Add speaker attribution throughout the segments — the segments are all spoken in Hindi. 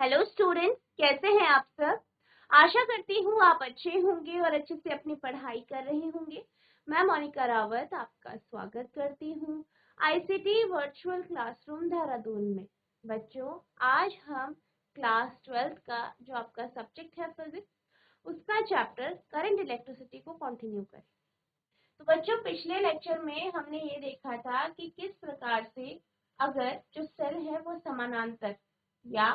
Speaker 1: हेलो स्टूडेंट्स, कैसे हैं आप सब। आशा करती हूँ आप अच्छे होंगे और अच्छे से अपनी पढ़ाई कर रहे होंगे। मैं मोनिका रावत आपका स्वागत करती हूँ आईसीटी वर्चुअल क्लासरूम देहरादून में। बच्चों, आज हम क्लास 12th का जो आपका सब्जेक्ट है फिजिक्स, उसका चैप्टर करंट इलेक्ट्रिसिटी को कंटिन्यू करें। तो बच्चों, पिछले लेक्चर में हमने ये देखा था कि किस प्रकार से अगर जो सेल है वो समानांतर या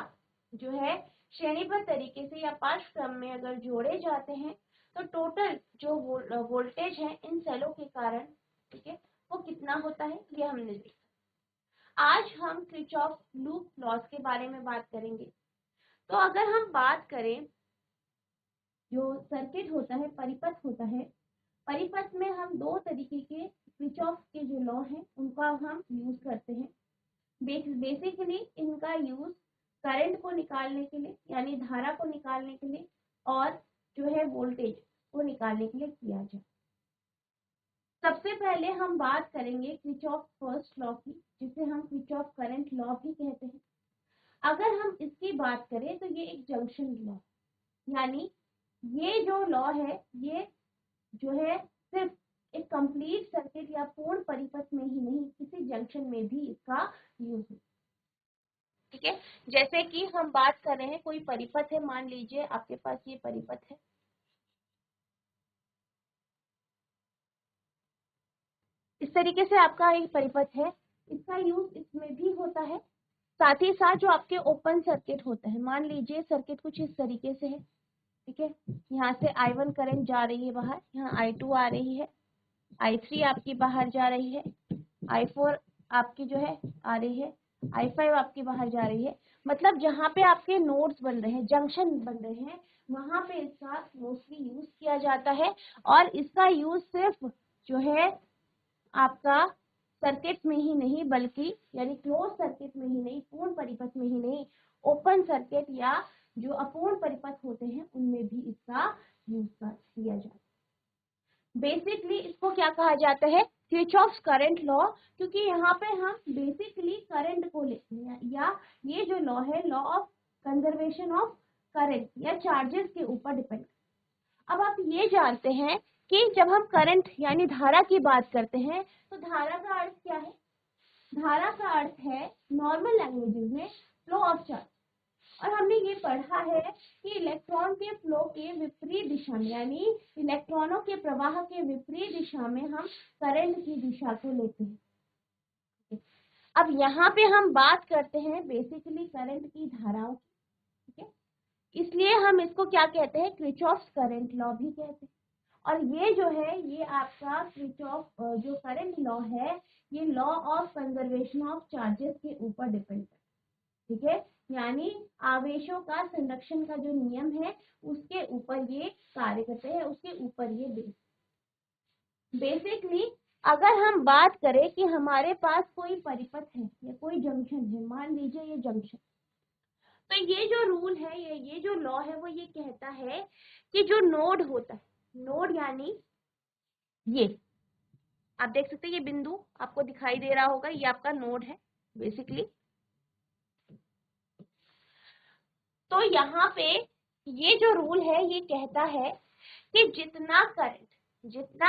Speaker 1: जो है श्रेणीबद्ध तरीके से या पांच क्रम में अगर जोड़े जाते हैं तो टोटल जो वोल्टेज है इन सेलों के कारण, ठीक है, वो कितना होता है, ये हमने देखा। आज हम किरचॉफ लूप लॉज के बारे में बात करेंगे। तो अगर हम बात करें, जो सर्किट होता है, परिपथ होता है, परिपथ में हम दो तरीके के किरचॉफ के जो लॉ हैं उनका हम यूज करते हैं। बेसिकली इनका यूज करंट को निकालने के लिए, यानी धारा को निकालने के लिए, और जो है वोल्टेज को निकालने के लिए किया जाए। सबसे पहले हम बात करेंगे किरचॉफ फर्स्ट लॉ की, जिसे हम किरचॉफ करंट लॉ भी कहते हैं। अगर हम इसकी बात करें तो ये एक जंक्शन लॉ, यानी ये जो लॉ है ये जो है सिर्फ एक कंप्लीट सर्किट या पूर्ण परिपथ में ही नहीं, किसी जंक्शन में भी इसका यूज है। ठीक है, जैसे कि हम बात कर रहे हैं, कोई परिपथ है, मान लीजिए आपके पास ये परिपथ है, इस तरीके से आपका एक परिपथ है, इसका यूज इसमें भी होता है। साथ ही साथ जो आपके ओपन सर्किट होता है, मान लीजिए सर्किट कुछ इस तरीके से है, ठीक है, यहाँ से I1 करंट जा रही है बाहर, यहाँ I2 आ रही है, I3 आपकी बाहर जा रही है, I4 आपकी जो है आ रही है, I5 आपकी बाहर जा रही है। मतलब जहाँ पे आपके नोड्स बन रहे हैं, जंक्शन बन रहे हैं, वहां पे इसका मोस्टली यूज किया जाता है। और इसका यूज सिर्फ जो है आपका सर्किट में ही नहीं, बल्कि यानी क्लोज सर्किट में ही नहीं, पूर्ण परिपथ में ही नहीं, ओपन सर्किट या जो अपूर्ण परिपथ होते हैं उनमें भी इसका यूज किया जाता है। बेसिकली इसको क्या कहा जाता है, किरचॉफ्स करंट लॉ, क्योंकि यहाँ पे हम बेसिकली करंट को लेते हैं, या ये जो लॉ है law of conservation of current या चार्जेस के ऊपर डिपेंड। अब आप ये जानते हैं कि जब हम करंट यानी धारा की बात करते हैं तो धारा का अर्थ क्या है। धारा का अर्थ है नॉर्मल लैंग्वेजेस में फ्लो ऑफ चार्ज। और हमने ये पढ़ा है कि इलेक्ट्रॉन के फ्लो के विपरीत दिशा में, यानी इलेक्ट्रॉनों के प्रवाह के विपरीत दिशा में हम करंट की दिशा को लेते हैं। अब यहाँ पे हम बात करते हैं बेसिकली करंट की धाराओं की, ठीक है, इसलिए हम इसको क्या कहते हैं, किरचॉफ्स करंट लॉ भी कहते हैं। और ये जो है ये आपका किरचॉफ जो करंट लॉ है, ये law of conservation of charges के ऊपर डिपेंड है, ठीक है, यानी आवेशों का संरक्षण का जो नियम है उसके ऊपर ये कार्य करते हैं, उसके ऊपर ये बेसिकली अगर हम बात करें कि हमारे पास कोई परिपथ है या कोई जंक्शन है, मान लीजिए ये जंक्शन, तो ये जो रूल है, ये जो लॉ है वो ये कहता है कि जो नोड होता है, नोड यानी ये आप देख सकते हैं, ये बिंदु आपको दिखाई दे रहा होगा, ये आपका नोड है बेसिकली। तो यहाँ पे ये जो रूल है ये कहता है कि जितना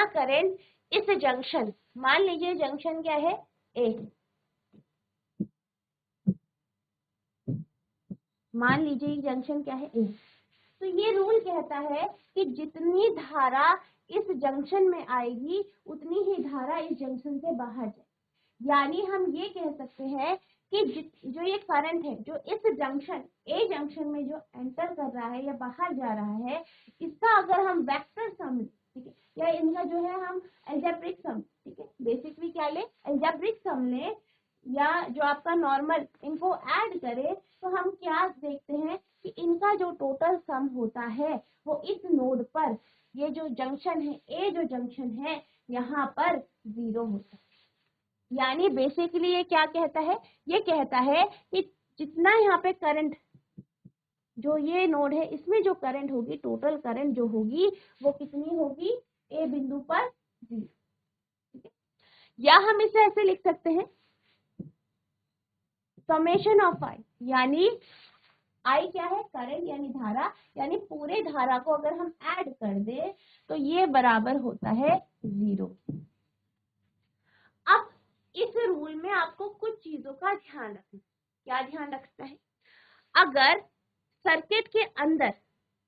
Speaker 1: करंट इस जंक्शन, मान लीजिए जंक्शन क्या है, ए, मान लीजिए जंक्शन क्या है, ए, तो ये रूल कहता है कि जितनी धारा इस जंक्शन में आएगी उतनी ही धारा इस जंक्शन से बाहर जाए। यानी हम ये कह सकते हैं कि जो ये करंट है जो इस जंक्शन ए जंक्शन में जो एंटर कर रहा है या बाहर जा रहा है, इसका अगर हम वेक्टर सम, ठीक है, या इनका जो है हम अलजेब्रिक सम, ठीक है, बेसिकली क्या ले, अलजेब्रिक सम ले, या जो आपका नॉर्मल, इनको ऐड करें तो हम क्या देखते हैं कि इनका जो टोटल सम होता है वो इस नोड पर, ये जो जंक्शन है, ए जो जंक्शन है, यहाँ पर 0 होता है। यानी बेसिकली ये क्या कहता है, ये कहता है कि जितना यहाँ पे करंट, जो ये नोड है इसमें जो करंट होगी, टोटल करंट जो होगी वो कितनी होगी, ए बिंदु पर 0, ठीक है। या हम इसे ऐसे लिख सकते हैं, समेशन ऑफ आई, यानी आई क्या है, करंट यानी धारा, यानी पूरे धारा को अगर हम ऐड कर दे तो ये बराबर होता है 0। अब इस रूल में आपको कुछ चीजों का ध्यान रखना। क्या ध्यान रखना है? अगर सर्किट के अंदर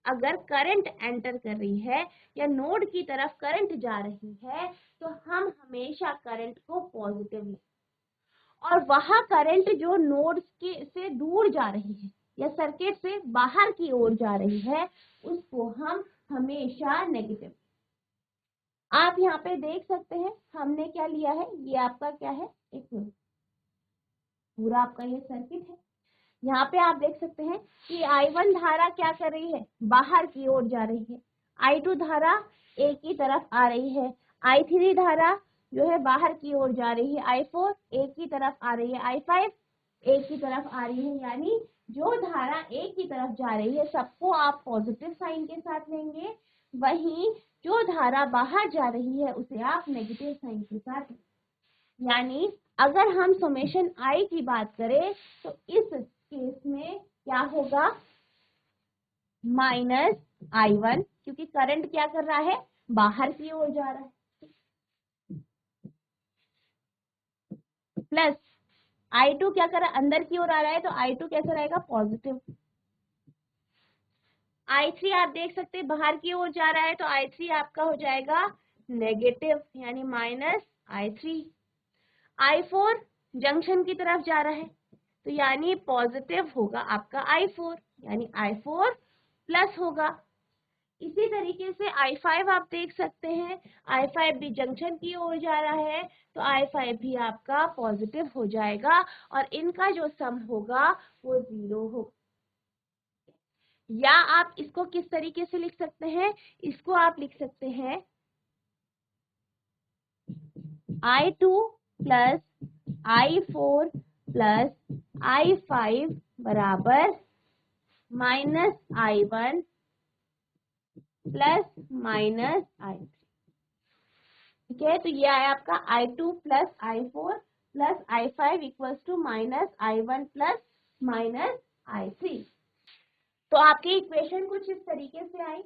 Speaker 1: अगर करंट एंटर कर रही है या नोड की तरफ करंट जा रही है तो हम हमेशा करंट को पॉजिटिव लें, और वहां करंट जो नोड के से दूर जा रही है या सर्किट से बाहर की ओर जा रही है उसको हम हमेशा नेगेटिव। आप यहाँ पे देख सकते हैं हमने क्या लिया है, ये आपका क्या है, एक पूरा आपका ये सर्किट है। यहाँ पे आप देख सकते हैं कि I1 धारा क्या कर रही है, बाहर की ओर जा रही है। I2 धारा एक ही तरफ आ रही है। I3 धारा जो है बाहर की ओर जा रही है। I4 एक ही तरफ आ रही है। I5 एक ही तरफ आ रही है। यानी जो धारा एक ही तरफ जा रही है सबको आप पॉजिटिव साइन के साथ लेंगे, वहीं जो धारा बाहर जा रही है उसे आप नेगेटिव साइन के साथ। यानी अगर हम समेशन आई की बात करें तो इस केस में क्या होगा, -I1, क्योंकि करंट क्या कर रहा है, बाहर की ओर जा रहा है, प्लस I2 क्या कर रहा है, अंदर की ओर आ रहा है, तो I2 कैसा रहेगा, पॉजिटिव। I3 आप देख सकते हैं बाहर की ओर जा रहा है तो I3 आपका हो जाएगा नेगेटिव, यानी -I3। I4 जंक्शन की तरफ जा रहा है तो यानी पॉजिटिव होगा आपका I4, यानी I4 प्लस होगा। इसी तरीके से I5 आप देख सकते हैं, I5 भी जंक्शन की ओर जा रहा है तो I5 भी आपका पॉजिटिव हो जाएगा और इनका जो सम होगा वो 0 होगा। या आप इसको किस तरीके से लिख सकते हैं, इसको आप लिख सकते हैं I2 plus I4 plus I5 बराबर -I1 प्लस -I3। ठीक है, तो ये आया आपका I2 plus I4 plus I5 equals to -I1 plus -I3। तो आपकी इक्वेशन कुछ इस तरीके से आई।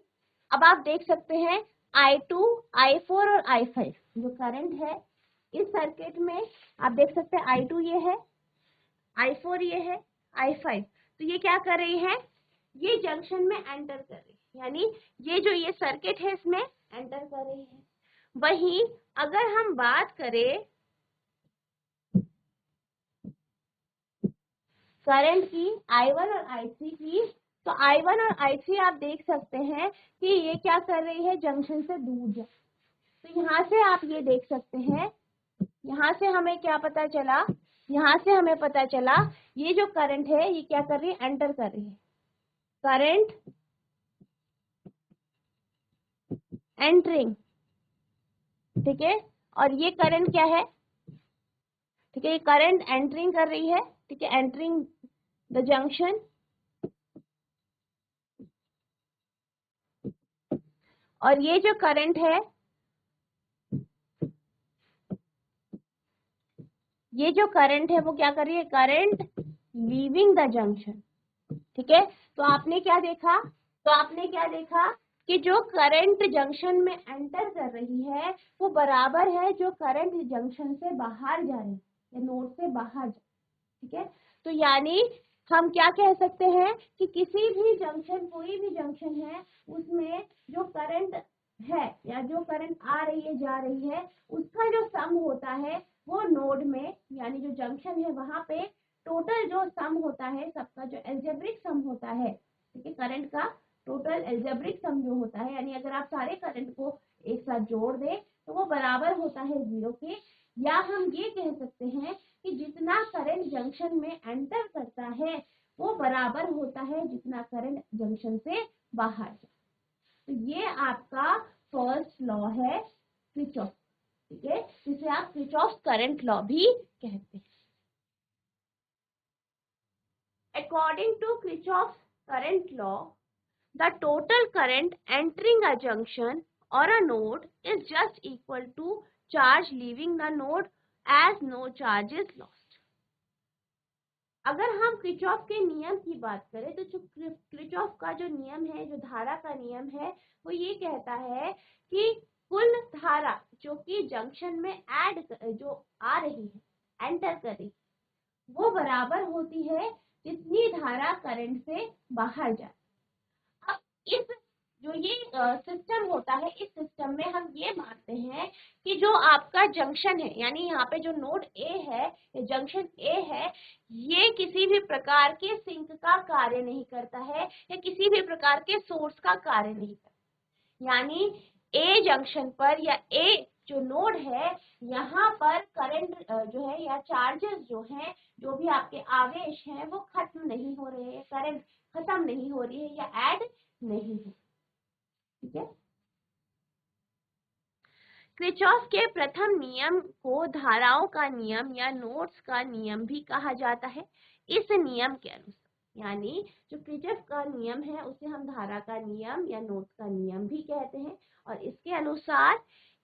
Speaker 1: अब आप देख सकते हैं I2, I4 और I5 जो करंट है इस सर्किट में, आप देख सकते हैं I2 ये है, I4 ये है, I5, तो ये क्या कर रही है, ये जंक्शन में एंटर कर रही है, यानी ये जो ये सर्किट है इसमें एंटर कर रही है। वहीं अगर हम बात करें करंट की I1 और I3 की, तो I1 और I3 आप देख सकते हैं कि ये क्या कर रही है, जंक्शन से दूर जा। तो यहाँ से आप ये देख सकते हैं, यहाँ से हमें क्या पता चला, यहाँ से हमें पता चला ये जो करंट है ये क्या कर रही है, एंटर कर रही है, करंट एंटरिंग। ठीक है, और ये करंट क्या है, ठीक है, ये करंट एंटरिंग कर रही है, ठीक है, एंटरिंग द जंक्शन। और ये जो करंट है, ये जो करंट है वो क्या कर रही है, करंट लीविंग द जंक्शन। ठीक है, तो आपने क्या देखा, कि जो करंट जंक्शन में एंटर कर रही है वो बराबर है जो करंट जंक्शन से बाहर जा रही है या नोड से बाहर जा। ठीक है, तो यानी हम क्या कह सकते हैं कि किसी भी जंक्शन, कोई भी जंक्शन है उसमें जो करंट है या जो करंट आ रही है जा रही है उसका जो सम होता है वो नोड में, यानी जो जंक्शन है वहां पे टोटल जो सम होता है सबका, जो एल्जेब्रिक सम होता है, ठीक है, करंट का टोटल एल्जेब्रिक सम जो होता है, यानी अगर आप सारे करंट को एक साथ जोड़ दें तो वो बराबर होता है 0 के। या हम ये कह सकते हैं कि जितना करंट जंक्शन में एंटर करता है वो बराबर होता है जितना करंट जंक्शन से बाहर जाए। तो ये आपका फर्स्ट लॉ है किरचॉफ। ठीक है, जिसे आप किरचॉफ करंट लॉ भी कहते हैं। According to Kirchhoff current law, the total current entering a junction or a node is just equal to charge leaving the node as no charge is lost. अगर हम किरचॉफ के नियम की बात करें तो जो किरचॉफ का जो नियम है, जो धारा का नियम है, वो ये कहता है कि कुल धारा जो कि जंक्शन में जो आ रही है, एंटर कर रही, वो बराबर होती है जितनी धारा करंट से बाहर जाए। अब इस जो ये सिस्टम होता है, इस सिस्टम में हम ये मानते हैं कि जो आपका जंक्शन है, यानी यहाँ पे जो नोड ए है, जंक्शन ए है, ये किसी भी प्रकार के सिंक का कार्य नहीं करता है या किसी भी प्रकार के सोर्स का कार्य नहीं करता। यानी ए जंक्शन पर या ए जो नोड है, यहाँ पर करंट जो है या चार्जेस जो हैं, जो भी आपके आवेश हैं, वो खत्म नहीं हो रहे हैं, करंट खत्म नहीं हो रही है या ऐड नहीं है। ठीक है। किरचॉफ के प्रथम नियम को धाराओं का नियम या नोड्स का नियम भी कहा जाता है। इस नियम के अनुसार, यानी जो किरचॉफ का नियम है उसे हम धारा का नियम या नोड्स का नियम भी कहते हैं, और इसके अनुसार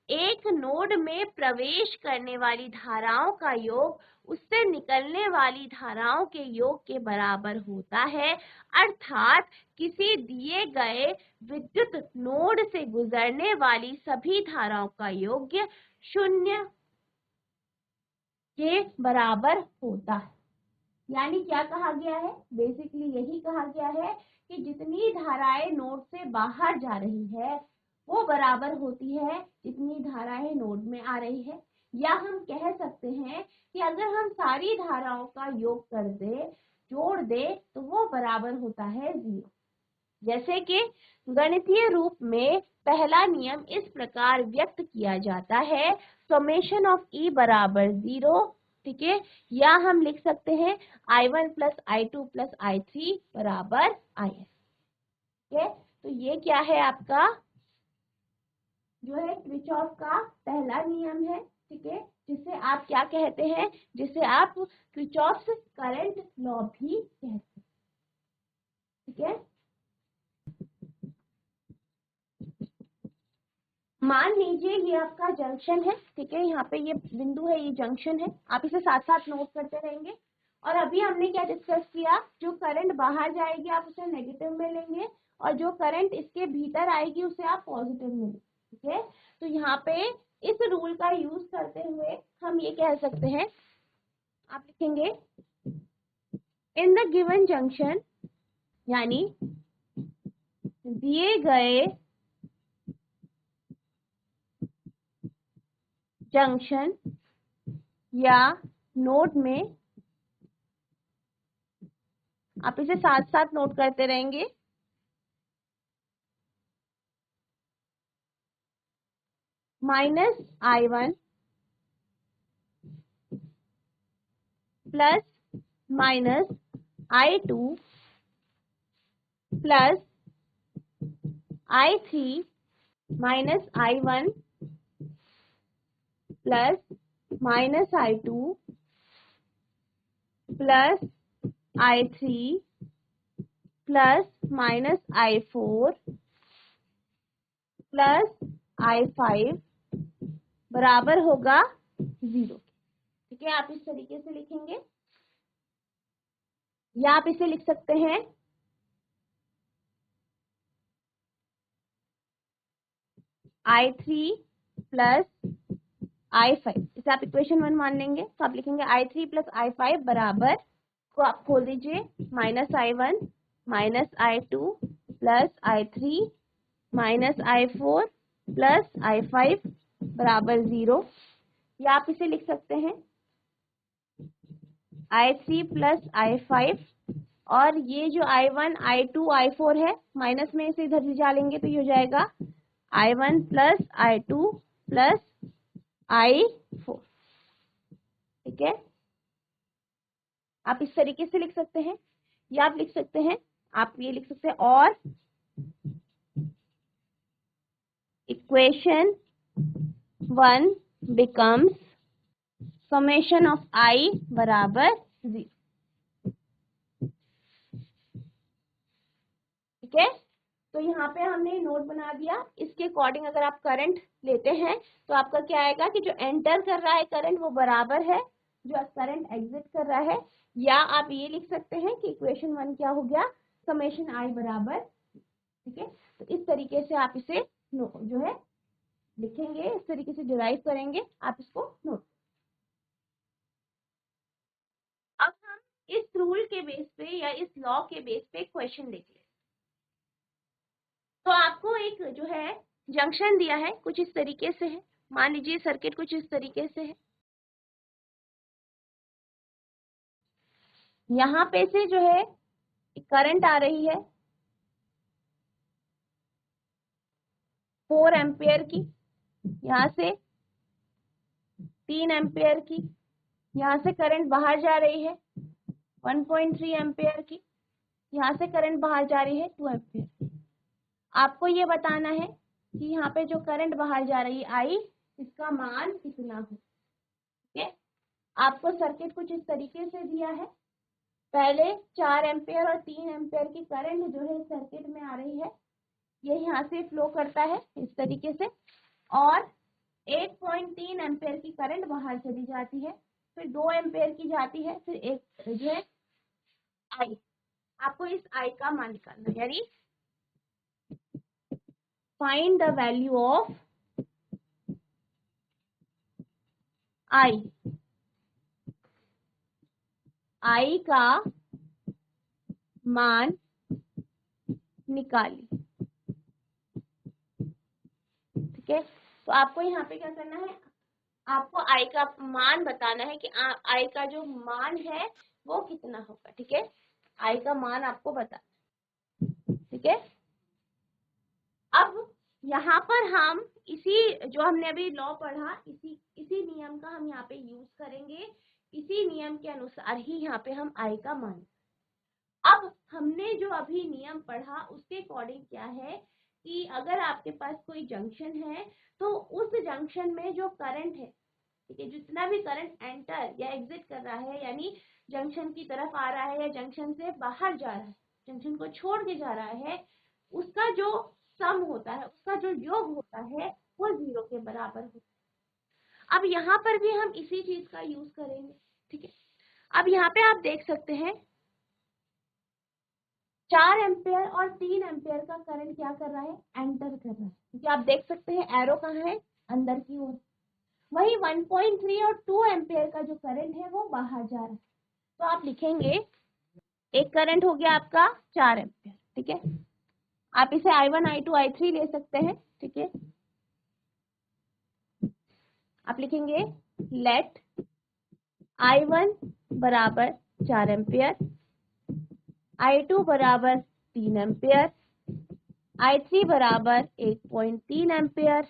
Speaker 1: एक नोड में प्रवेश करने वाली धाराओं का योग उससे निकलने वाली धाराओं के योग के बराबर होता है। अर्थात किसी दिए गए विद्युत नोड से गुजरने वाली सभी धाराओं का योग 0 के बराबर होता है। यानी क्या कहा गया है, बेसिकली यही कहा गया है कि जितनी धाराएं नोड से बाहर जा रही है वो बराबर होती है जितनी धाराएं नोड में आ रही है। या हम कह सकते हैं कि अगर हम सारी धाराओं का योग कर दे, जोड़ दे, तो वो बराबर होता है 0। जैसे कि गणितीय रूप में पहला नियम इस प्रकार व्यक्त किया जाता है, समेशन ऑफ ई बराबर 0। ठीक है, या हम लिख सकते हैं I1 plus I2 plus I3 बराबर IN। ठीक है, तो ये क्या है, आपका जो है किरचॉफ का पहला नियम है। ठीक है, जिसे आप क्या कहते हैं, जिसे आप किरचॉफ करंट लॉ भी कहते हैं। ठीक है, मान लीजिए ये आपका जंक्शन है। ठीक है, यहाँ पे ये बिंदु है, ये जंक्शन है। आप इसे साथ साथ नोट करते रहेंगे। और अभी हमने क्या डिस्कस किया, जो करंट बाहर जाएगी आप उसे नेगेटिव में लेंगे, और जो करंट इसके भीतर आएगी उसे आप पॉजिटिव में लेंगे। ठीक है, तो यहाँ पे इस रूल का यूज करते हुए हम ये कह सकते हैं, आप लिखेंगे इन द गिवन जंक्शन, यानी दिए गए जंक्शन या नोड में, आप इसे साथ साथ नोट करते रहेंगे, -I1 plus -I2 plus I3 -I1 plus -I2 plus I3 plus -I4 plus I5 बराबर होगा 0। ठीक है, आप इस तरीके से लिखेंगे, या आप इसे लिख सकते हैं I3 प्लस I5। इसे आप इक्वेशन 1 मान लेंगे, तो आप लिखेंगे I3 प्लस I5 बराबर, को आप खोल दीजिए, -I1 -I2 plus I3 -I4 plus I5 बराबर 0। या आप इसे लिख सकते हैं I3 प्लस I5, और ये जो I1 I2 I4 है, माइनस में इसे इधर ले लेंगे तो ये हो जाएगा I1 plus I2 plus I4। ठीक है, आप इस तरीके से लिख सकते हैं, या आप लिख सकते हैं, आप ये लिख सकते हैं, और equation 1 becomes summation of I बराबर 0। ठीक है, तो यहाँ पे हमने नोट बना दिया। इसके अकॉर्डिंग अगर आप करंट लेते हैं तो आपका क्या आएगा कि जो एंटर कर रहा है करंट वो बराबर है जो करंट एग्जिट कर रहा है या आप ये लिख सकते हैं कि इक्वेशन 1 क्या हो गया, समेशन आई बराबर, ठीक है। तो इस तरीके से आप इसे जो है लिखेंगे, इस तरीके से डिराइव करेंगे, आप इसको नोट। अब हम इस रूल के बेस पे या इस लॉ के बेस पे क्वेश्चन देख लें। तो आपको एक जो है जंक्शन दिया है, कुछ इस तरीके से है, मान लीजिए सर्किट कुछ इस तरीके से है, यहाँ पे से जो है करंट आ रही है 4 एम्पियर की, यहाँ से 3 एम्पियर की, यहाँ से करंट बाहर जा रही है 1.3 एम्पियर की, यहाँ से करंट बाहर जा रही है 2 एम्पियर। आपको ये बताना है कि यहाँ पे जो करंट बाहर जा रही है आई, इसका मान कितना हो, ठीक है। आपको सर्किट कुछ इस तरीके से दिया है, पहले 4 एम्पियर और 3 एम्पियर की करंट जो है सर्किट में आ रही है, ये यहाँ से फ्लो करता है इस तरीके से, और 1.3 एम्पियर की करंट बाहर चली जाती है, फिर 2 एम्पियर की जाती है, फिर एक जो है आई। आपको इस आई का मान निकालना है, यानी फाइंड द वैल्यू ऑफ आई, आई का मान निकालिए, ठीक है। तो आपको यहाँ पे क्या करना है, आपको आई का मान बताना है कि आई का जो मान है वो कितना होगा, ठीक है। आई का मान आपको बता, ठीक है। अब यहाँ पर हम इसी जो हमने अभी लॉ पढ़ा, इसी नियम का हम यहाँ पे यूज करेंगे, इसी नियम के अनुसार ही यहाँ पे हम आई का मान। अब हमने जो अभी नियम पढ़ा उसके अकॉर्डिंग क्या है कि अगर आपके पास कोई जंक्शन है तो उस जंक्शन में जो करंट है, ठीक है, जितना भी करंट एंटर या एग्जिट कर रहा है, यानी जंक्शन की तरफ आ रहा है या जंक्शन से बाहर जा रहा है, जंक्शन को छोड़ के जा रहा है, उसका जो सम होता है, उसका जो योग होता है वो 0 के बराबर होता है। अब यहाँ पर भी हम इसी चीज का यूज करेंगे, ठीक है। अब यहाँ पे आप देख सकते हैं 4 एम्पियर और 3 एम्पियर का करंट क्या कर रहा है, एंटर कर रहा है, क्योंकि आप देख सकते हैं एरो कहाँ है, अंदर की ओर। वही 1.3 और 2 एम्पियर का जो करंट है वो बाहर जा रहा है। तो आप लिखेंगे एक करंट हो गया आपका 4 एम्पियर, ठीक है। आप इसे I1 I2 I3 ले सकते हैं, ठीक है। आप लिखेंगे लेट I1 बराबर 4 एम्पियर, I2 बराबर 3 एम्पियर, I3 बराबर 1.3 एम्पियर,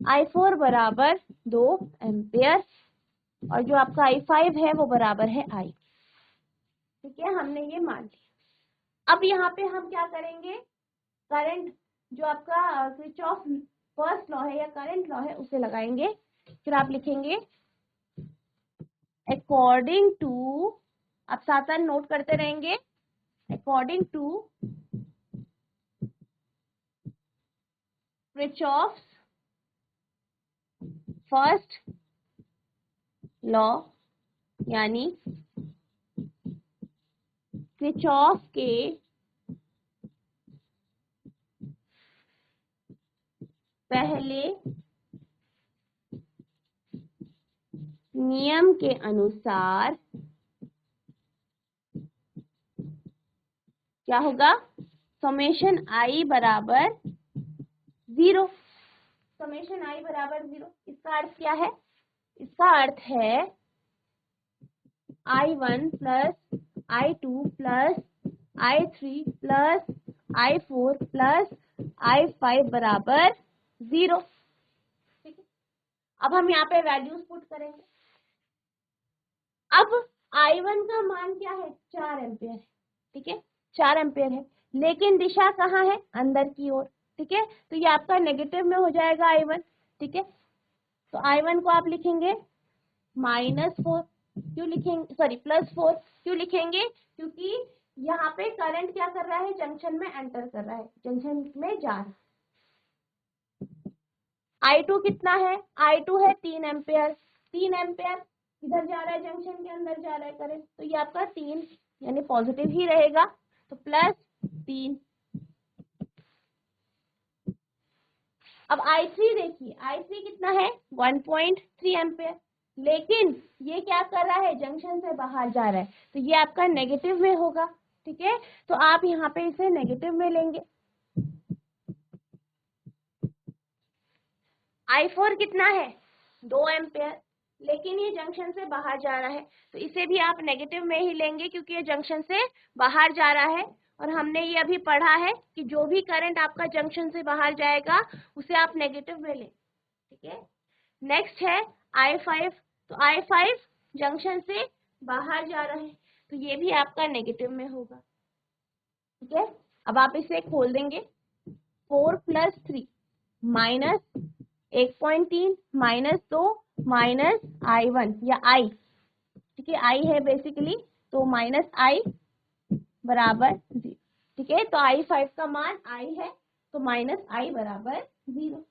Speaker 1: I4 बराबर 2 एम्पियर, और जो आपका I5 है वो बराबर है I, ठीक है। हमने ये मान लिया। अब यहाँ पे हम क्या करेंगे, करंट जो आपका किरचॉफ फर्स्ट लॉ है या करंट लॉ है उसे लगाएंगे। फिर आप लिखेंगे अकॉर्डिंग टू, आप साथ साथ नोट करते रहेंगे, according to Kirchhoff first law, यानी किरचॉफ के पहले नियम के अनुसार क्या होगा, समेशन आई बराबर 0, समेशन आई बराबर 0। इसका अर्थ क्या है, इसका अर्थ है I1 plus I2 plus I3 plus I4 plus I5 बराबर 0, ठीक है। अब हम यहाँ पे वैल्यूज पुट करेंगे। अब I1 का मान क्या है, 4 एम्पियर है, ठीक है, 4 एम्पियर है, लेकिन दिशा कहाँ है, अंदर की ओर, ठीक है। तो ये आपका नेगेटिव में हो जाएगा I1, ठीक है। तो I1 को आप लिखेंगे -4, क्यों लिखेंगे, सॉरी +4 क्यों लिखेंगे, क्योंकि यहाँ पे करंट क्या कर रहा है, जंक्शन में एंटर कर रहा है, जंक्शन में जा रहा है। I2 कितना है, I2 है 3 एम्पियर, 3 एम्पियर किधर जा रहा है, जंक्शन के अंदर जा रहा है करंट, तो ये आपका 3 यानी पॉजिटिव ही रहेगा, तो +3। अब I3 देखिए, I3 कितना है 1.3 एम्पेयर, लेकिन ये क्या कर रहा है, जंक्शन से बाहर जा रहा है, तो ये आपका नेगेटिव में होगा। ठीक है, तो आप यहाँ पे इसे नेगेटिव में लेंगे। I4 कितना है 2 एम्पेयर, लेकिन ये जंक्शन से बाहर जा रहा है, तो इसे भी आप नेगेटिव में ही लेंगे क्योंकि ये जंक्शन से बाहर जा रहा है। और हमने ये अभी पढ़ा है कि जो भी करंट आपका जंक्शन से बाहर जाएगा उसे आप नेगेटिव में लें। ठीक है, नेक्स्ट है I5, तो I5 जंक्शन से बाहर जा रहा है, तो ये भी आपका नेगेटिव में होगा। ठीक है, अब आप इसे खोल देंगे, 4 + 3 -1.3 -2 -I1 या I, ठीक है, I है बेसिकली, तो -I बराबर 0। ठीक है, तो I5 का मान I है, तो -I बराबर 0।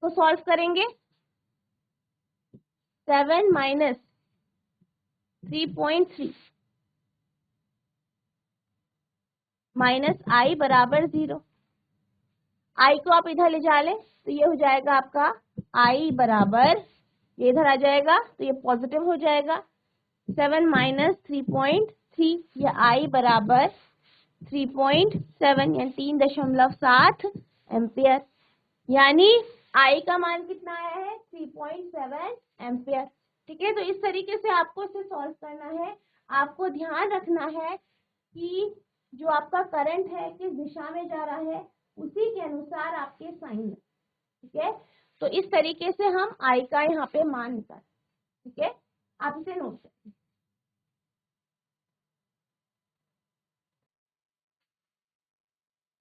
Speaker 1: तो सॉल्व करेंगे, 7 - 3.3 -I बराबर 0। I को आप इधर ले जा ले, तो ये हो जाएगा आपका I बराबर, ये इधर आ जाएगा तो ये पॉजिटिव हो जाएगा, 7 - 3.3 या I बराबर 3.7 यानी 3.7 एम्पियर, यानी I का मान कितना आया है 3.7 एम्पियर। ठीक है, तो इस तरीके से आपको इसे सॉल्व करना है। आपको ध्यान रखना है कि जो आपका करंट है किस दिशा में जा रहा है, उसी के अनुसार आपके साइन। ठीक है, तो इस तरीके से हम I का यहाँ पे मान निकालें। ठीक है, आप इसे नोट करें।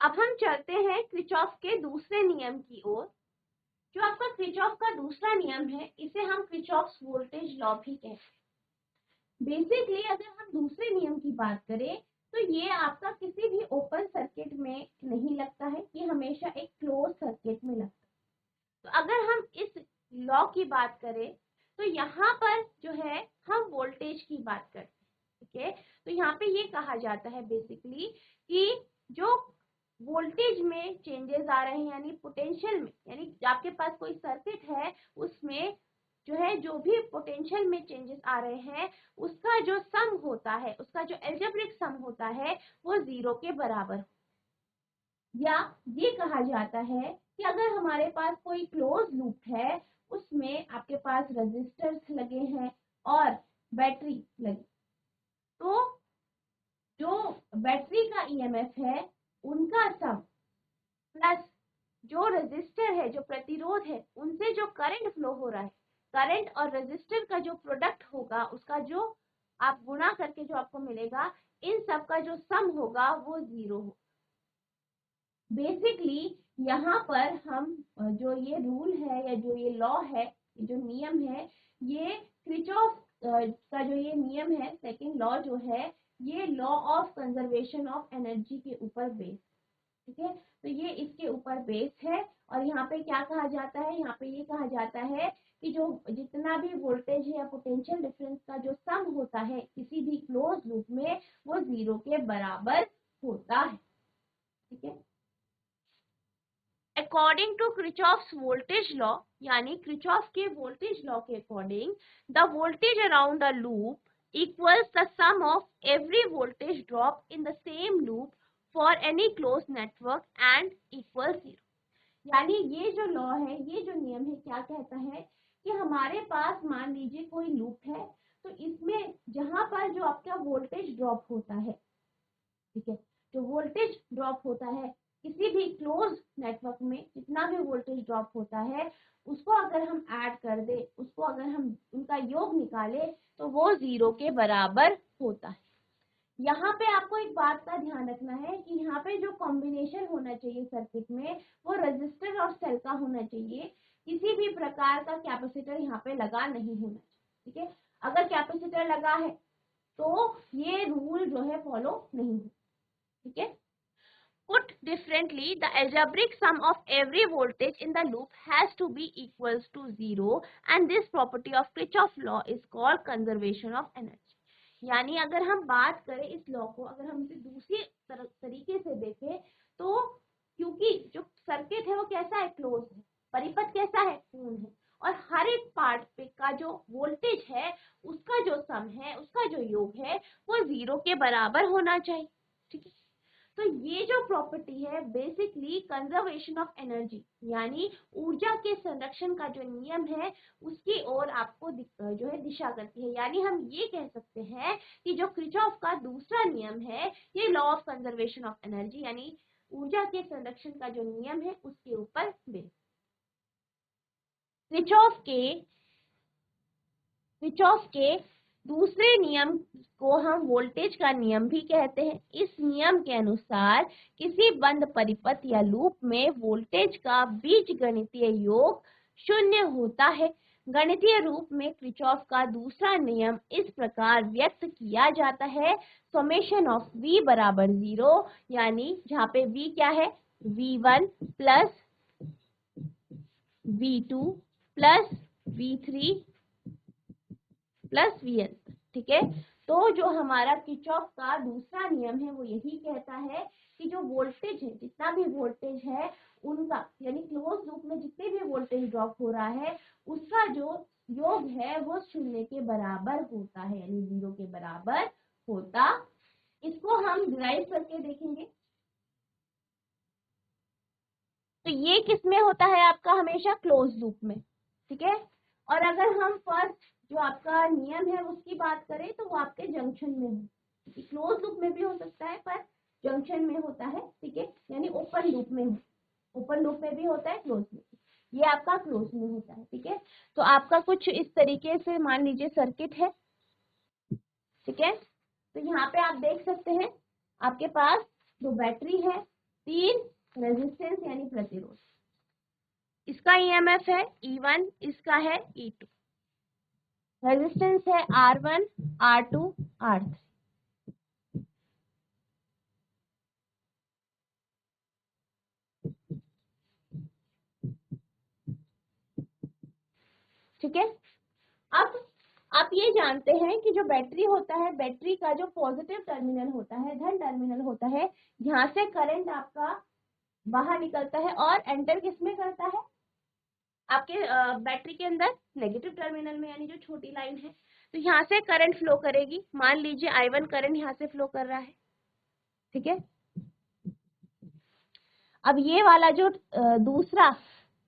Speaker 1: अब हम चलते हैं किरचॉफ के दूसरे नियम की ओर। जो आपका किरचॉफ का दूसरा नियम है, इसे हम किरचॉफ्स वोल्टेज लॉ भी कहते हैं। बेसिकली अगर हम दूसरे नियम की बात करें तो ये आपका किसी भी ओपन सर्किट में नहीं लगता है, ये हमेशा एक क्लोज सर्किट में लगता है। तो अगर हम इस लॉ की बात करें तो यहाँ पर जो है हम वोल्टेज की बात करते हैं। ठीक है, तो यहाँ पे ये कहा जाता है बेसिकली कि जो वोल्टेज में चेंजेस आ रहे हैं यानी पोटेंशियल में, यानी आपके पास कोई सर्किट है उसमें जो है जो भी पोटेंशियल में चेंजेस आ रहे हैं उसका जो सम होता है, उसका जो एल्जेब्रिक सम होता है वो 0 के बराबर। या ये कहा जाता है कि अगर हमारे पास कोई क्लोज लूप है, उसमें आपके पास रेजिस्टर्स लगे हैं और बैटरी लगी, तो जो बैटरी का ईएमएफ है उनका सम प्लस जो रेजिस्टर है, जो प्रतिरोध है, उनसे जो करंट फ्लो हो रहा है, करंट और रेजिस्टर का जो प्रोडक्ट होगा उसका जो आप गुणा करके जो आपको मिलेगा, इन सब का जो सम होगा वो 0 हो। बेसिकली यहाँ पर हम जो ये रूल है या जो ये लॉ है, जो नियम है, ये किरचॉफ का जो ये नियम है, सेकंड लॉ जो है, ये law of conservation of energy के ऊपर बेस्ड। ठीक है, तो ये इसके ऊपर बेस है। और यहाँ पे क्या कहा जाता है, यहाँ पे ये कहा जाता है कि जो जितना भी वोल्टेज है या पोटेंशियल डिफरेंस का जो सम होता है किसी भी क्लोज लूप में, वो 0 के बराबर होता है। ठीक है, according to Kirchhoff's voltage law, यानी किरचॉफ के वोल्टेज लॉ के according, the voltage around a loop equals the sum of every voltage drop in the same loop for any closed network and equals 0। यानी ये जो लॉ है, ये जो नियम है, क्या कहता है कि हमारे पास मान लीजिए कोई लूप है, तो इसमें जहां पर जो आपका वोल्टेज ड्रॉप होता है, ठीक है, जो वोल्टेज ड्रॉप होता है किसी भी क्लोज नेटवर्क में, जितना भी वोल्टेज ड्रॉप होता है उसको अगर हम ऐड कर दे, उसको अगर हम उनका योग निकाले तो वो 0 के बराबर होता है। यहाँ पे आपको एक बात का ध्यान रखना है कि यहाँ पे जो कॉम्बिनेशन होना चाहिए सर्किट में, वो रेजिस्टर और सेल का होना चाहिए, किसी भी प्रकार का कैपेसिटर यहाँ पे लगा नहीं होना चाहिए। ठीक है, अगर कैपेसिटर लगा है तो ये रूल जो है फॉलो नहीं हो। ठीक है, Put differently, the algebraic sum of every voltage in the loop has to be equals to 0 and this property of Kirchhoff law is called conservation of energy. यानी अगर हम बात करें इस लॉ को, अगर हम इसे दूसरी तरीके से देखें तो क्योंकि जो सर्किट है वो कैसा है, क्लोज है, परिपथ कैसा है, पूर्ण है, और हर एक पार्ट पे का जो वोल्टेज है उसका जो सम है, उसका जो योग है वो 0 के बराबर होना चाहिए। ठीक है, तो ये जो प्रॉपर्टी है बेसिकली कंजर्वेशन ऑफ एनर्जी यानी ऊर्जा के संरक्षण का जो नियम है उसकी ओर आपको जो है दिशा करती है। यानी हम ये कह सकते हैं कि जो किरचॉफ का दूसरा नियम है ये law of conservation of energy यानी ऊर्जा के संरक्षण का जो नियम है उसके ऊपर बेस्ड। किरचॉफ के दूसरे नियम को हम वोल्टेज का नियम भी कहते हैं। इस नियम के अनुसार किसी बंद परिपथ या लूप में वोल्टेज का बीजगणितीय योग 0 होता है। गणितीय रूप में किरचॉफ का दूसरा नियम इस प्रकार व्यक्त किया जाता है, समेशन ऑफ V बराबर 0 यानी जहाँ पे V क्या है, V1 plus V2 plus V3 plus Vn। ठीक है, तो जो हमारा किरचॉफ का दूसरा नियम है वो यही कहता है कि जो वोल्टेज है, जितना भी वोल्टेज है उनका यानी क्लोज लूप में जितने भी वोल्टेज ड्रॉप हो रहा है उसका जो योग है वो 0 के बराबर होता है यानी 0 के बराबर होता। इसको हम डिराइव करके देखेंगे। तो ये किस में होता है आपका, हमेशा क्लोज लूप में। ठीक है, और अगर हम फर्स्ट जो आपका नियम है उसकी बात करें तो वो आपके जंक्शन में है। क्लोज लूप में भी हो सकता है पर जंक्शन में होता है। ठीक है, यानी ओपन लूप में, ओपन लूप में भी होता है, क्लोज लूप, ये आपका क्लोज में होता है। ठीक है, तो आपका कुछ इस तरीके से मान लीजिए सर्किट है। ठीक है, तो यहाँ पे आप देख सकते हैं आपके पास 2 बैटरी है, 3 रेजिस्टेंस यानी प्रतिरोध, इसका ईएमएफ है E1, इसका है E2, रेजिस्टेंस है R1, R2, R3। ठीक है, अब आप ये जानते हैं कि जो बैटरी होता है, बैटरी का जो पॉजिटिव टर्मिनल होता है, धन टर्मिनल होता है, यहाँ से करंट आपका बाहर निकलता है और एंटर किसमें करता है, आपके बैटरी के अंदर नेगेटिव टर्मिनल में, यानी जो छोटी लाइन है। तो यहाँ से करंट फ्लो करेगी, मान लीजिए I1 करंट यहाँ से फ्लो कर रहा है। ठीक है, अब ये वाला जो दूसरा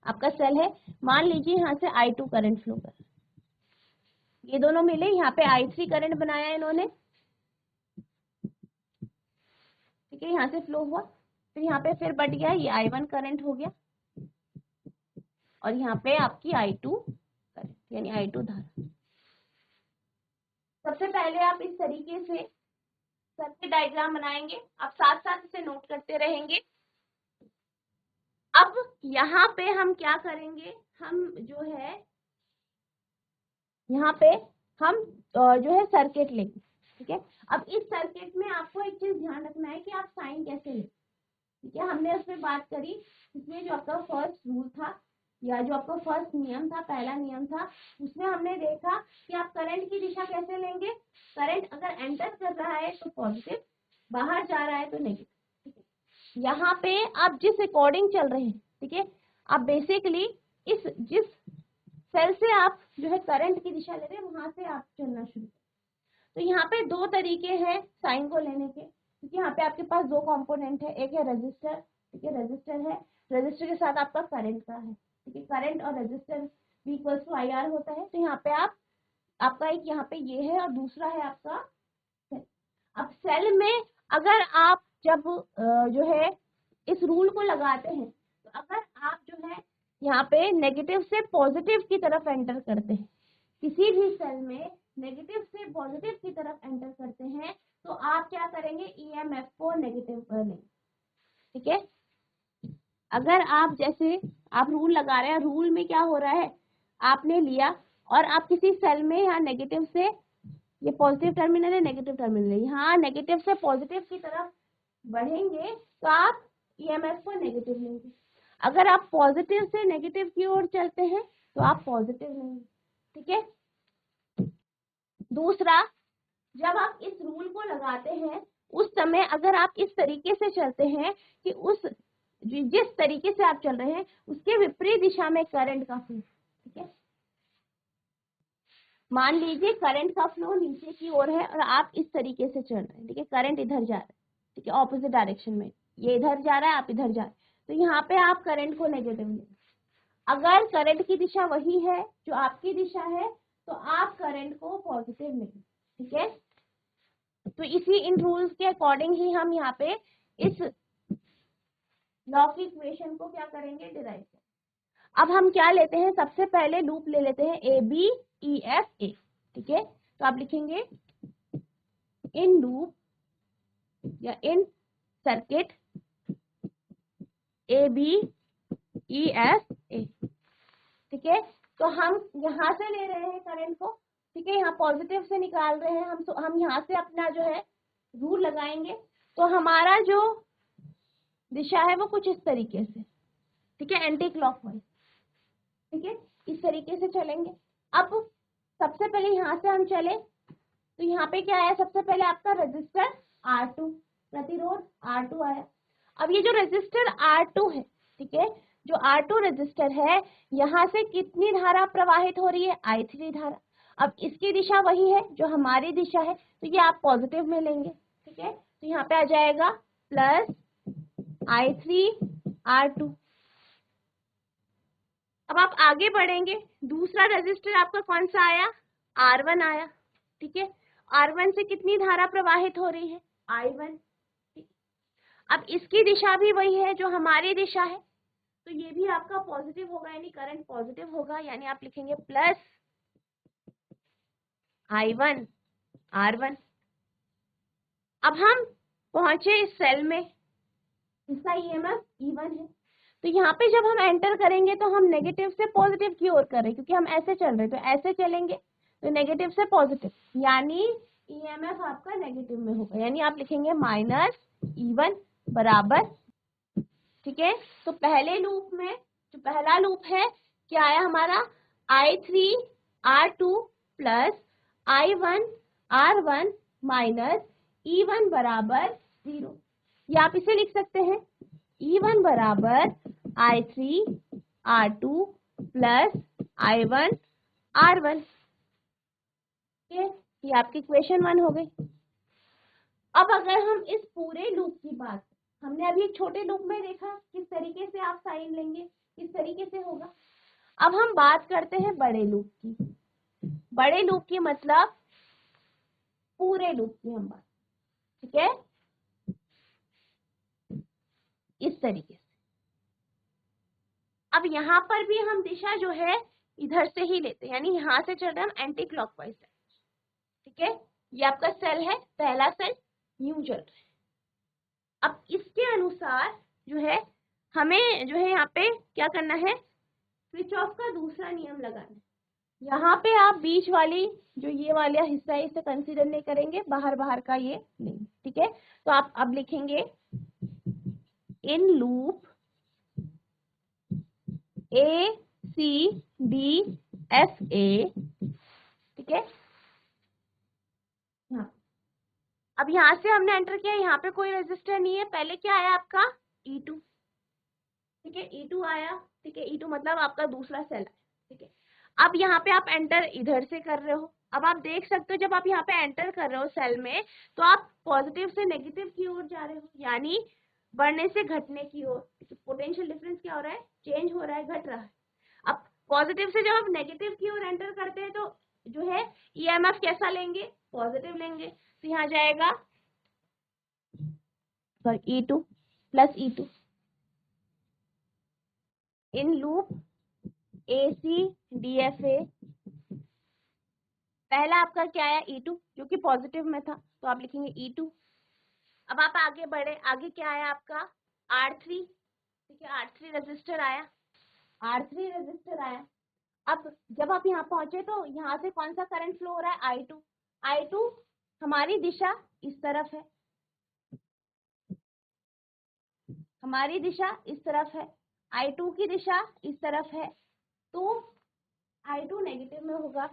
Speaker 1: आपका सेल है, मान लीजिए यहाँ से I2 करंट फ्लो कर रहा है, ये दोनों मिले यहाँ पे I3 करंट बनाया इन्होंने। ठीक है, यहाँ से फ्लो हुआ, फिर यहाँ पे फिर बढ़ गया, ये I1 करंट हो गया और यहाँ पे आपकी I2 करंट यानी I2 धारा। सबसे पहले आप इस तरीके से सर्किट डायग्राम बनाएंगे, आप साथ साथ इसे नोट करते रहेंगे। अब यहाँ पे हम क्या करेंगे, हम जो है यहाँ पे हम जो है सर्किट लेंगे। ठीक है, अब इस सर्किट में आपको एक चीज ध्यान रखना है कि आप साइन कैसे लें। ठीक है, हमने उसमें बात करी, इसमें जो आपका फर्स्ट रूल था या जो आपका फर्स्ट नियम था, पहला नियम था, उसमें हमने देखा कि आप करंट की दिशा कैसे लेंगे। करंट अगर एंटर कर रहा है तो पॉजिटिव, बाहर जा रहा है तो नेगेटिव। ठीक है, यहाँ पे आप जिस अकॉर्डिंग चल रहे हैं, ठीक है, आप बेसिकली इस जिस सेल से आप जो है करंट की दिशा ले रहे हैं वहां से आप चलना शुरू करें। तो यहाँ पे 2 तरीके हैं साइन को लेने के, क्योंकि यहाँ पे आपके पास 2 कंपोनेंट है, एक है रेजिस्टर। ठीक है, रेजिस्टर है, रेजिस्टर के साथ आपका करंट का है। ठीक है, करंट और रेजिस्टेंस V = IR होता है। तो यहाँ पे आपका एक यहाँ पे ये है और दूसरा है आपका सेल। अब सेल में अगर आप जब जो है इस रूल को लगाते हैं तो अगर आप जो है यहाँ पे नेगेटिव से पॉजिटिव की तरफ एंटर करते हैं, किसी भी सेल में नेगेटिव से पॉजिटिव की तरफ एंटर करते हैं तो आप क्या करेंगे, ईएमएफ को नेगेटिव कर लेंगे। ठीक है, अगर आप जैसे आप रूल लगा रहे हैं, रूल में क्या हो रहा है, आपने लिया और आप किसी सेल में यहाँ नेगेटिव से, ये पॉजिटिव टर्मिनल है, नेगेटिव टर्मिनल है, यहाँ नेगेटिव से पॉजिटिव की तरफ बढ़ेंगे तो आप ईएमएफ को नेगेटिव लेंगे। अगर आप पॉजिटिव से नेगेटिव की ओर चलते हैं तो आप पॉजिटिव लेंगे, ठीक है। दूसरा, जब आप इस रूल को लगाते हैं उस समय अगर आप इस तरीके से चलते हैं कि उस जिस तरीके से आप चल रहे हैं उसके विपरीत दिशा में करंट का फ्लो, ठीक है। मान लीजिए करंट का फ्लो नीचे की ओर है और आप इस तरीके से चल रहे हैं, ठीक है, करंट इधर जा रहा है, ठीक है, ऑपोजिट डायरेक्शन में, ये इधर जा रहा है, आप इधर जा रहे हैं, तो यहाँ पे आप करंट को नेगेटिव लेंगे। अगर करंट की दिशा वही है जो आपकी दिशा है तो आप करंट को पॉजिटिव लेंगे, ठीक है। तो इसी इन रूल्स के अकॉर्डिंग ही हम यहाँ पे इस लॉ की इक्वेशन को क्या करेंगे, डिराइव करेंगे। अब हम क्या लेते हैं, सबसे पहले लूप ले लेते हैं ए बी ई एफ ए, ठीक है। तो आप लिखेंगे इन लूप या in circuit A B E F A, ठीक है। तो हम यहाँ से ले रहे हैं करंट को, ठीक है, यहाँ पॉजिटिव से निकाल रहे हैं हम यहाँ से अपना जो है रूल लगाएंगे। तो हमारा जो दिशा है वो कुछ इस तरीके से, ठीक है, एंटी क्लॉकवाइज, ठीक है, इस तरीके से चलेंगे। अब सबसे पहले यहाँ से हम चले तो यहाँ पे क्या आया, सबसे पहले आपका रेजिस्टर R2, प्रतिरोध R2 आया। अब ये जो रेजिस्टर R2 है, ठीक है, जो R2 रेजिस्टर है यहाँ से कितनी धारा प्रवाहित हो रही है, I3 धारा। अब इसकी दिशा वही है जो हमारी दिशा है तो ये आप पॉजिटिव में लेंगे, ठीक है। तो यहाँ पे आ जाएगा प्लस I3 R2। अब आप आगे बढ़ेंगे, दूसरा रेजिस्टर आपका कौन सा आया, R1 आया, ठीक है। R1 से कितनी धारा प्रवाहित हो रही है, I1। अब इसकी दिशा भी वही है जो हमारी दिशा है तो ये भी आपका पॉजिटिव होगा, यानी करंट पॉजिटिव होगा, यानी आप लिखेंगे प्लस I1 R1। अब हम पहुंचे इस सेल में, इसका ईएमएफ E1 है, तो यहाँ पे जब हम एंटर करेंगे तो हम नेगेटिव से पॉजिटिव की ओर कर रहे हैं क्योंकि हम ऐसे चल रहे हैं, तो ऐसे चलेंगे तो नेगेटिव से पॉजिटिव, यानी ईएमएफ आपका नेगेटिव में होगा, यानी आप लिखेंगे माइनस E1 बराबर, ठीक है। तो पहले लूप में जो पहला लूप है क्या आया हमारा, I3 R2 plus I1 R1 minus E1 बराबर 0। या आप इसे लिख सकते हैं E1 बराबर I3 R2 plus I1 R1, ये आपकी इक्वेशन 1 हो गई। अब अगर हम इस पूरे लूप की बात, हमने अभी एक छोटे लूप में देखा किस तरीके से आप साइन लेंगे, किस तरीके से होगा। अब हम बात करते हैं बड़े लूप की। बड़े लूप की मतलब पूरे लूप की हम बात, ठीक है, इस तरीके से। अब यहाँ पर भी हम दिशा जो है इधर से ही लेते हैं, यानी यहाँ से चल रहे हम एंटी क्लॉकवाइज, ठीक है। ये आपका सेल है, पहला सेल यूं चल रहा है। अब इसके अनुसार जो है हमें जो है यहाँ पे क्या करना है, किरचॉफ का दूसरा नियम लगाना है। यहाँ पे आप बीच वाली जो ये वाला हिस्सा है इसे कंसीडर नहीं करेंगे, बाहर बाहर का ये नहीं, ठीक है। तो आप अब लिखेंगे in loop A C D F A, ठीक है। अब यहाँ से हमने एंटर किया, यहाँ पे कोई रेजिस्टर नहीं है, पहले क्या आया आपका E2, ठीक है, E2 आया, ठीक है, E2 मतलब आपका दूसरा सेल है, ठीक है। अब यहाँ पे आप एंटर इधर से कर रहे हो। अब आप देख सकते हो जब आप यहाँ पे एंटर कर रहे हो सेल में तो आप पॉजिटिव से नेगेटिव की ओर जा रहे हो, यानी बढ़ने से घटने की ओर। पोटेंशियल डिफरेंस क्या हो रहा है, चेंज हो रहा है, घट रहा है। अब पॉजिटिव से जब आप नेगेटिव की ओर एंटर करते हैं तो जो है ईएमएफ कैसा लेंगे, पॉजिटिव लेंगे। तो यहाँ जाएगा E2 plus E2 in loop ACDFA। पहला आपका क्या आया E2 जो कि पॉजिटिव में था, तो आप लिखेंगे E2। अब आप आगे बढ़े, आगे क्या आया आपका R3, ठीक है, R3 रेजिस्टर आया, R3 रेजिस्टर आया। अब जब आप यहाँ पहुंचे तो यहाँ से कौन सा करंट फ्लो हो रहा है, I2। I2 हमारी दिशा इस तरफ है, हमारी दिशा इस तरफ है, I2 की दिशा इस तरफ है, तो I2 नेगेटिव में होगा,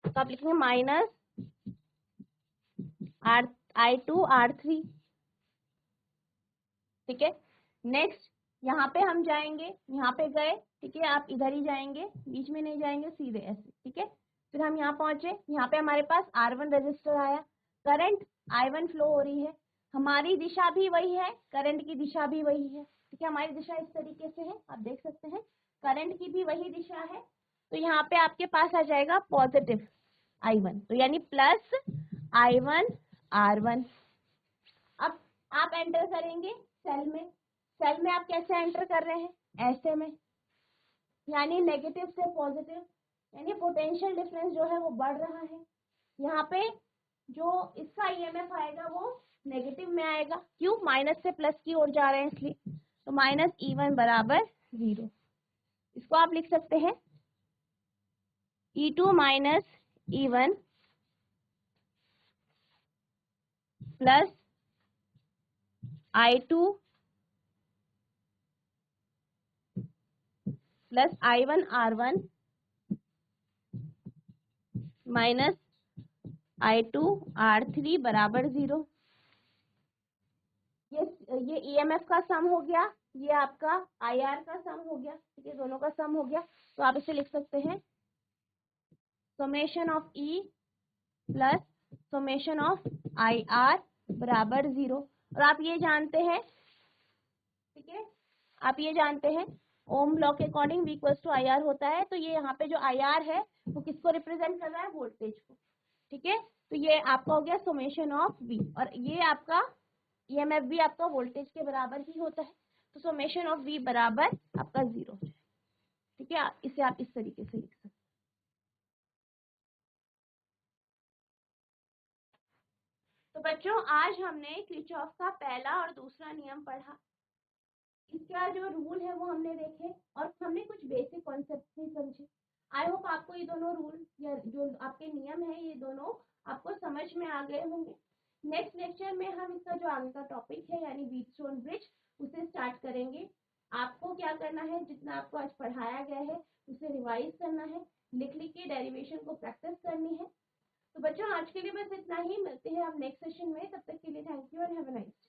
Speaker 1: तो आप लिखेंगे माइनस I2 R3। ठीक है, नेक्स्ट यहाँ पे हम जाएंगे, यहाँ पे गए, ठीक है, आप इधर ही जाएंगे, बीच में नहीं जाएंगे, सीधे ऐसे। ठीक है, फिर हम यहाँ पहुंचे, यहाँ पे हमारे पास R1 रजिस्टर आया, करंट I1 फ्लो हो रही है, हमारी दिशा भी वही है, करंट की दिशा भी वही है। ठीक है, हमारी दिशा इस तरीके से है, आप देख सकते हैं, करंट की भी वही दिशा है, तो यहाँ पे आपके पास आ जाएगा पॉजिटिव I1, तो यानी प्लस I1 R1। अब आप एंटर करेंगे सेल में, सेल में आप कैसे एंटर कर रहे हैं, ऐसे में, यानी नेगेटिव से पॉजिटिव, यानी पोटेंशियल डिफरेंस जो है वो बढ़ रहा है। यहाँ पे जो इसका ईएमएफ आएगा वो नेगेटिव में आएगा, क्यों, माइनस से प्लस की ओर जा रहे हैं इसलिए, तो माइनस E1 बराबर 0। इसको आप लिख सकते हैं E2 minus E1 plus I2 plus I1 R1 minus I2 R3 बराबर 0। ये ईएमएफ का सम हो गया, ये आपका IR का सम हो गया। ठीक है, दोनों का सम हो गया, तो आप इसे लिख सकते हैं summation of E plus summation of IR बराबर 0। और आप ये जानते हैं, ठीक है, आप ये जानते हैं ओम लॉ के according V equals to IR होता है, तो ये यहाँ पे जो IR है वो किसको रिप्रेजेंट कर रहा है, वोल्टेज को। ठीक है, तो ये आपका हो गया समेशन ऑफ V, और ये आपका ईएमएफ भी आपका वोल्टेज के बराबर ही होता है, तो समेशन ऑफ V बराबर आपका 0 है। ठीक है, इसे आप इस तरीके से लिख सकते हैं। तो बच्चों आज हमने किरचॉफ का पहला और दूसरा नियम पढ़ा, इसका जो रूल है वो हमने देखे, और हमने कुछ बेसिक कॉन्सेप्ट भी समझे। आई होप आपको ये दोनों रूल या जो आपके नियम है ये दोनों आपको समझ में आ गए होंगे। नेक्स्ट लेक्चर में हम इसका जो आगे का टॉपिक है यानी व्हीटस्टोन ब्रिज उसे स्टार्ट करेंगे। आपको क्या करना है, जितना आपको आज पढ़ाया गया है उसे रिवाइज करना है, लिख लिख के डेरिवेशन को प्रैक्टिस करनी है। तो बच्चों आज के लिए बस इतना ही, मिलते हैं आप नेक्स्ट सेशन में, तब तक के लिए थैंक यू और हैव अ नाइस डे।